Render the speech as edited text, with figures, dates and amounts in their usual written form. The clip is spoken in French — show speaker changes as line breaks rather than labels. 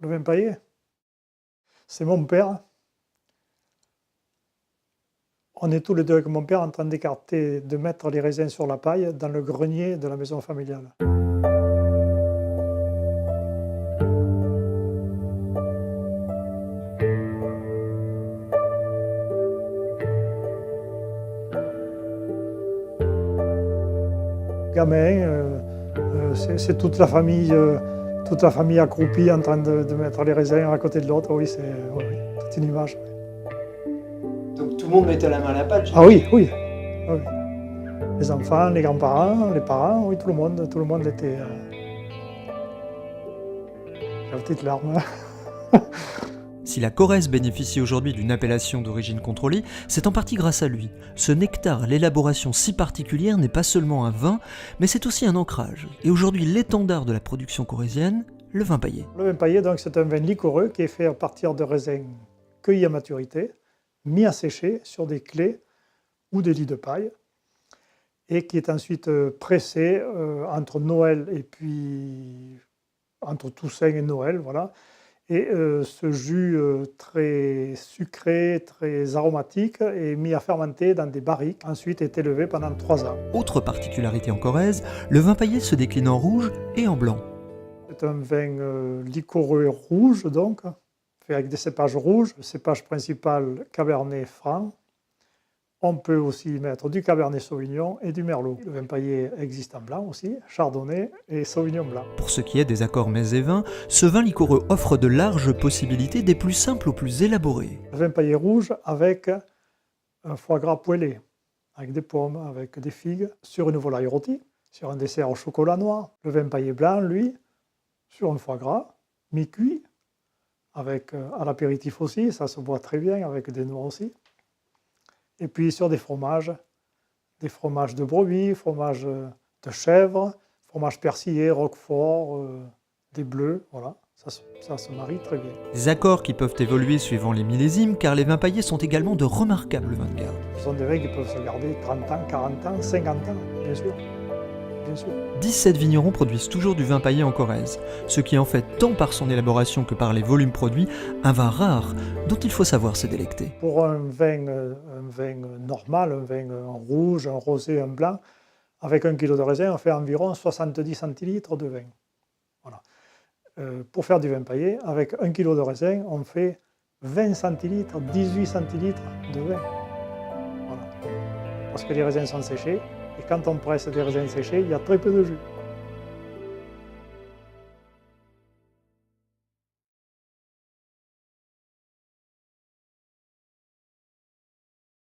Le vin paillé, c'est mon père. On est tous les deux avec mon père en train d'écarter, de mettre les raisins sur la paille dans le grenier de la maison familiale. Gamin, c'est toute la famille accroupie en train de mettre les raisins à côté de l'autre. Oui, c'est toute une image.
Donc tout le monde mettait la main à la pâte?
Ah oui, oui, oui. Les enfants, les grands-parents, les parents, oui, tout le monde était... la petite larme.
Si la Corrèze bénéficie aujourd'hui d'une appellation d'origine contrôlée, c'est en partie grâce à lui. Ce nectar, l'élaboration si particulière, n'est pas seulement un vin, mais c'est aussi un ancrage. Et aujourd'hui, l'étendard de la production corrézienne, le vin paillé.
Le vin paillé, donc, c'est un vin liquoreux qui est fait à partir de raisins cueillis à maturité, mis à sécher sur des clés ou des lits de paille, et qui est ensuite pressé entre Noël et puis entre Toussaint et Noël, voilà. Et ce jus très sucré, très aromatique est mis à fermenter dans des barriques, ensuite est élevé pendant 3 ans.
Autre particularité en Corrèze, le vin paillé se décline en rouge et en blanc.
C'est un vin liquoreux rouge, donc, fait avec des cépages rouges. Le cépage principal, Cabernet Franc. On peut aussi y mettre du Cabernet Sauvignon et du Merlot. Le vin paillé existe en blanc aussi, Chardonnay et Sauvignon blanc.
Pour ce qui est des accords mets et vins, ce vin liquoreux offre de larges possibilités des plus simples aux plus élaborés.
Le vin paillé rouge avec un foie gras poêlé, avec des pommes, avec des figues, sur une volaille rôtie, sur un dessert au chocolat noir. Le vin paillé blanc, lui, sur un foie gras, mi-cuit, avec à l'apéritif aussi, ça se boit très bien, avec des noix aussi. Et puis sur des fromages de brebis, fromages de chèvre, fromage persillé, roquefort, des bleus, voilà. Ça se marie très bien.
Des accords qui peuvent évoluer suivant les millésimes, car les vins paillés sont également de remarquables vins de garde.
Ce sont des vins qui peuvent se garder 30 ans, 40 ans, 50 ans, bien sûr. Bien sûr.
17 vignerons produisent toujours du vin paillé en Corrèze, ce qui en fait tant par son élaboration que par les volumes produits, un vin rare dont il faut savoir se délecter.
Pour un vin normal, un vin rouge, un rosé, un blanc, avec 1 kg de raisin, on fait environ 70 centilitres de vin. Voilà. Pour faire du vin paillé, avec 1 kg de raisin, on fait 20 centilitres, 18 centilitres de vin. Voilà. Parce que les raisins sont séchés, et quand on presse des raisins séchés, il y a très peu de jus.